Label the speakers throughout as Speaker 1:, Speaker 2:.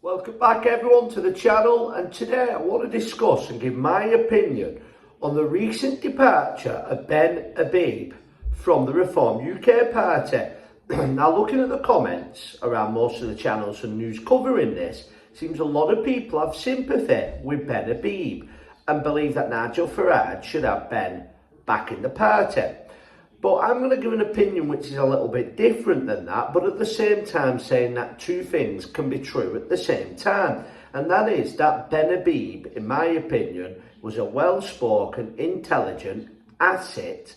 Speaker 1: Welcome back everyone to the channel, and today I want to discuss and give my opinion on the recent departure of Ben Habib from the Reform UK party. Now, looking at the comments around most of the channels and news covering this, seems a lot of people have sympathy with Ben Habib and believe that Nigel Farage should have Ben back in the party. But I'm going to give an opinion which is a little bit different than that, but at the same time saying that two things can be true at the same time. And that is that Ben Habib, in my opinion, was a well-spoken, intelligent asset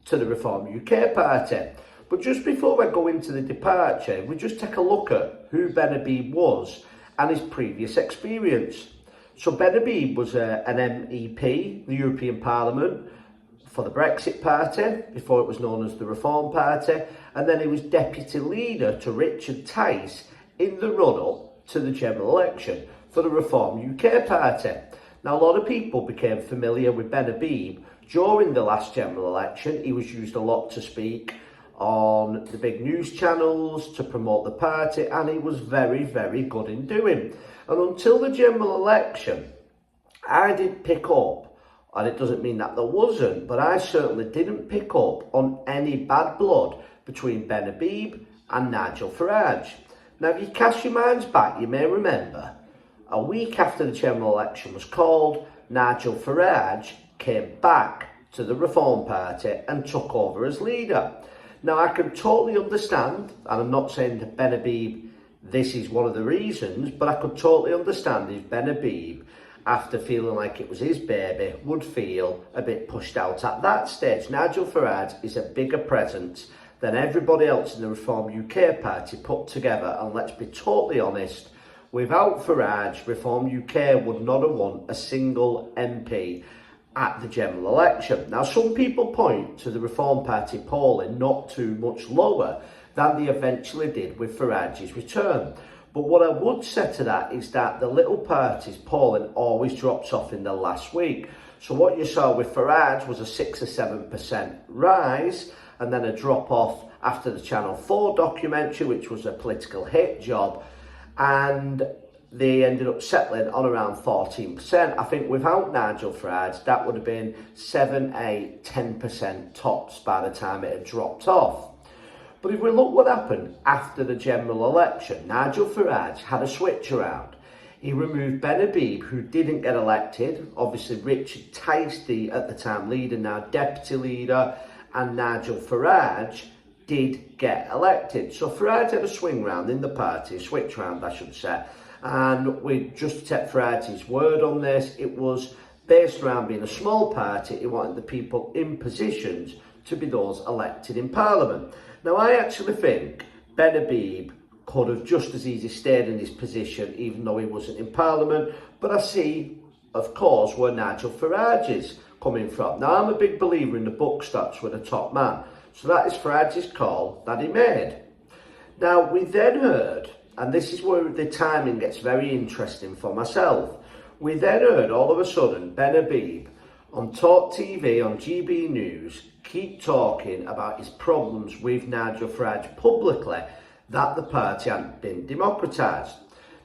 Speaker 1: to the Reform UK party. But just before I go into the departure, we just take a look at who Ben Habib was and his previous experience. So Ben Habib was an MEP, the European Parliament, for the Brexit party, before it was known as the Reform Party, and then he was deputy leader to Richard Tice in the run-up to the general election for the Reform UK party. Now, a lot of people became familiar with Ben Habib during the last general election. He was used a lot to speak on the big news channels to promote the party, and he was very, very good in doing. And until the general election, I didn't pick up, and it doesn't mean that there wasn't, but I certainly didn't pick up on any bad blood between Ben Habib and Nigel Farage. Now, if you cast your minds back, you may remember, a week after the general election was called, Nigel Farage came back to the Reform Party and took over as leader. Now, I can totally understand, and I'm not saying that Ben Habib, this is one of the reasons, but I could totally understand if Ben Habib, after feeling like it was his baby, would feel a bit pushed out at that stage. Nigel Farage is a bigger presence than everybody else in the Reform UK party put together, and let's be totally honest, without Farage, Reform UK would not have won a single MP at the general election. Now, some people point to the Reform Party polling not too much lower than they eventually did with Farage's return. But what I would say to that is that the little parties polling always drops off in the last week. So what you saw with Farage was a 6 or 7% rise, and then a drop off after the Channel 4 documentary, which was a political hit job, and they ended up settling on around 14%. I think without Nigel Farage, that would have been 7, 8, 10% tops by the time it had dropped off. But if we look what happened after the general election, Nigel Farage had a switch around. He removed Ben Habib, who didn't get elected. Obviously, Richard Tice, the at the time leader, now deputy leader, and Nigel Farage did get elected. So Farage had a swing round in the party, a switch round, I should say. And we just to take Farage's word on this, it was based around being a small party. He wanted the people in positions to be those elected in Parliament. Now, I actually think Ben Habib could have just as easily stayed in his position, even though he wasn't in Parliament. But I see, of course, where Nigel Farage is coming from. Now, I'm a big believer in the buck stops with a top man. So that is Farage's call that he made. Now, we then heard, and this is where the timing gets very interesting for myself, we then heard all of a sudden Ben Habib on Talk TV, on GB News, keep talking about his problems with Nigel Farage publicly, that the party hadn't been democratised.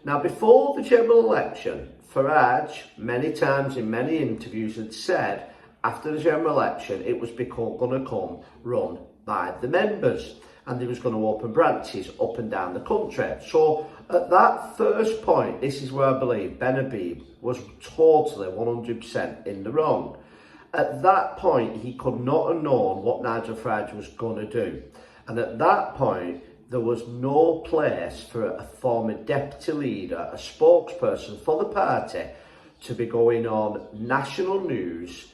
Speaker 1: Now, before the general election, Farage, many times in many interviews, had said after the general election it was going to come run by the members, and they was going to open branches up and down the country. So at that first point, this is where I believe Ben Habib was totally 100% in the wrong. At that point, he could not have known what Nigel Farage was going to do. And at that point, there was no place for a former deputy leader, a spokesperson for the party, to be going on national news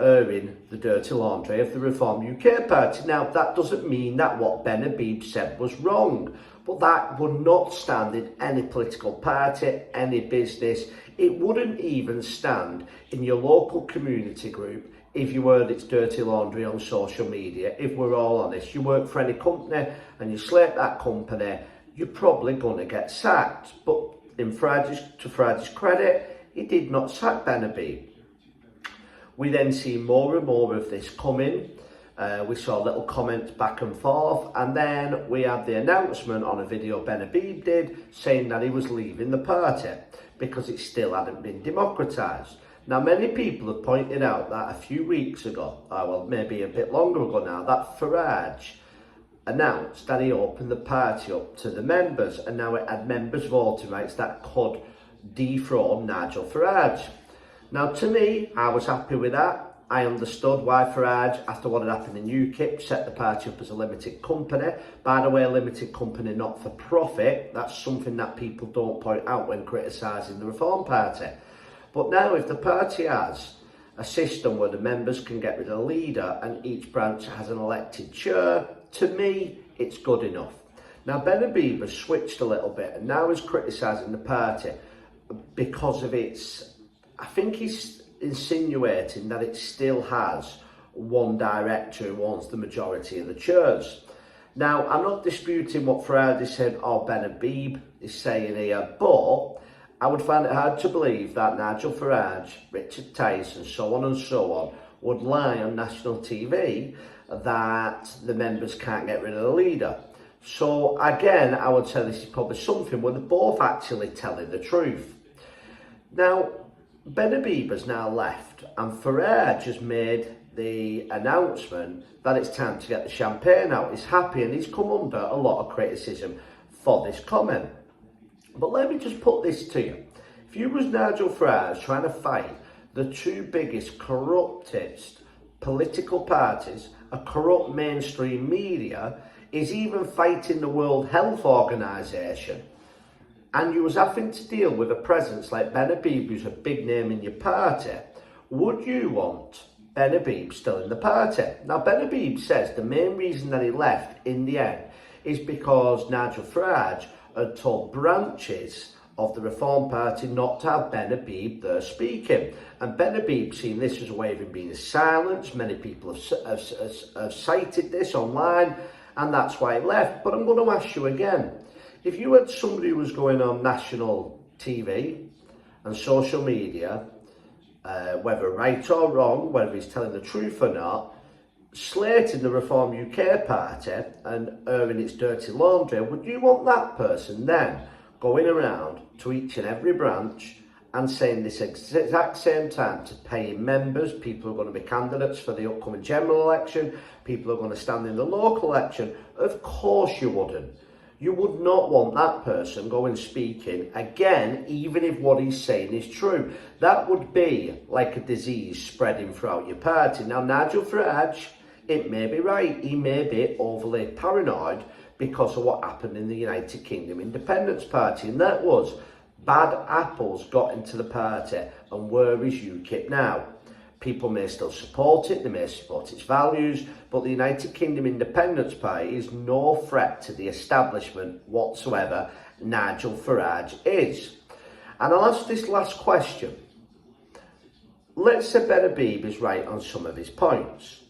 Speaker 1: airing the dirty laundry of the Reform UK party. Now, that doesn't mean that what Ben Habib said was wrong, but that would not stand in any political party, any business. It wouldn't even stand in your local community group if you heard it's dirty laundry on social media. If we're all honest, you work for any company and you slate that company, you're probably going to get sacked. But to Farage's credit, he did not sack Ben Habib. We then see more and more of this coming. We saw little comments back and forth, and then we had the announcement on a video Ben Habib did saying that he was leaving the party because it still hadn't been democratised. Now, many people have pointed out that a few weeks ago, well, maybe a bit longer ago now, that Farage announced that he opened the party up to the members, and now it had members' voting rights that could dethrone Nigel Farage. Now, to me, I was happy with that. I understood why Farage, after what had happened in UKIP, set the party up as a limited company. By the way, a limited company, not for profit. That's something that people don't point out when criticising the Reform Party. But now, if the party has a system where the members can get rid of the leader and each branch has an elected chair, to me, it's good enough. Now, Ben Habib has switched a little bit and now is criticising the party because of its, I think he's insinuating that it still has one director who owns the majority of the chairs. Now, I'm not disputing what Farage is saying or Ben Habib is saying here, but I would find it hard to believe that Nigel Farage, Richard Tyson, so on and so on, would lie on national TV that the members can't get rid of the leader. So again, I would say this is probably something where they're both actually telling the truth. Now, Ben Habib has now left and Farage has made the announcement that it's time to get the champagne out. He's happy and he's come under a lot of criticism for this comment. But let me just put this to you. If you was Nigel Farage trying to fight the two biggest corruptest political parties, a corrupt mainstream media, is even fighting the World Health Organization, and you was having to deal with a presence like Ben Habib, who's a big name in your party, would you want Ben Habib still in the party? Now, Ben Habib says the main reason that he left in the end is because Nigel Farage had told branches of the Reform Party not to have Ben Habib there speaking. And Ben Habib seen this as a way of him being silenced. Many people have cited this online, and that's why he left. But I'm going to ask you again. If you had somebody who was going on national TV and social media, whether right or wrong, whether he's telling the truth or not, slating the Reform UK party and airing its dirty laundry, would you want that person then going around to each and every branch and saying this exact same time to paying members, people who are going to be candidates for the upcoming general election, people who are going to stand in the local election? Of course you wouldn't. You would not want that person going speaking again, even if what he's saying is true. That would be like a disease spreading throughout your party. Now, Nigel Farage, it may be right, he may be overly paranoid because of what happened in the United Kingdom Independence Party, and that was bad apples got into the party, and where is UKIP now? People may still support it, they may support its values, but the United Kingdom Independence Party is no threat to the establishment whatsoever. Nigel Farage is. And I'll ask this last question. Let's say Ben Habib is right on some of his points.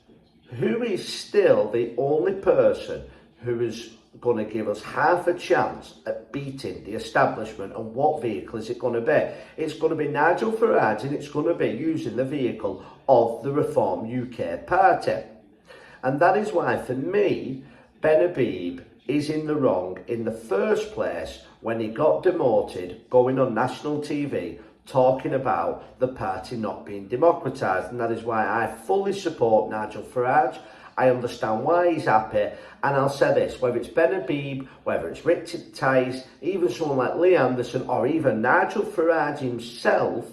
Speaker 1: Who is still the only person who is going to give us half a chance at beating the establishment, and what vehicle is it going to be? It's going to be Nigel Farage, and it's going to be using the vehicle of the Reform UK party. And that is why, for me, Ben Habib is in the wrong in the first place when he got demoted, going on national TV, talking about the party not being democratised. And that is why I fully support Nigel Farage. I understand why he's happy, and I'll say this, whether it's Ben Habib, whether it's Richard Tice, even someone like Lee Anderson, or even Nigel Farage himself,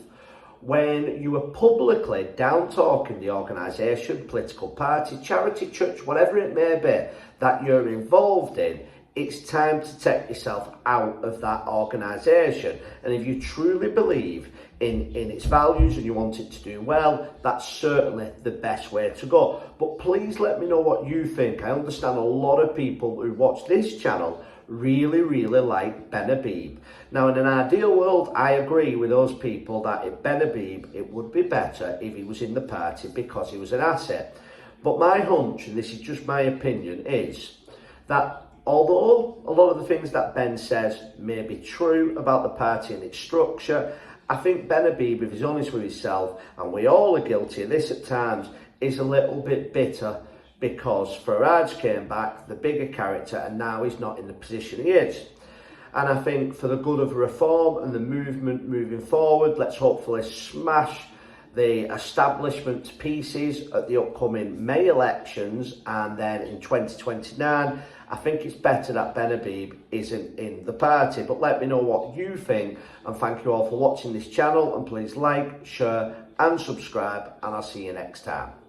Speaker 1: when you are publicly down-talking the organisation, political party, charity, church, whatever it may be, that you're involved in, it's time to take yourself out of that organisation. And if you truly believe in its values and you want it to do well, that's certainly the best way to go. But please let me know what you think. I understand a lot of people who watch this channel really like Ben Habib. Now, in an ideal world, I agree with those people that if Ben Habib, it would be better if he was in the party because he was an asset. But my hunch, and this is just my opinion, is that although a lot of the things that Ben says may be true about the party and its structure, I think Ben Habib, if he's honest with himself, and we all are guilty of this at times, is a little bit bitter because Farage came back, the bigger character, and now he's not in the position he is. And I think for the good of reform and the movement moving forward, let's hopefully smash the establishment to pieces at the upcoming May elections, and then in 2029, I think it's better that Ben Habib isn't in the party. But let me know what you think, and thank you all for watching this channel, and please like, share and subscribe, and I'll see you next time.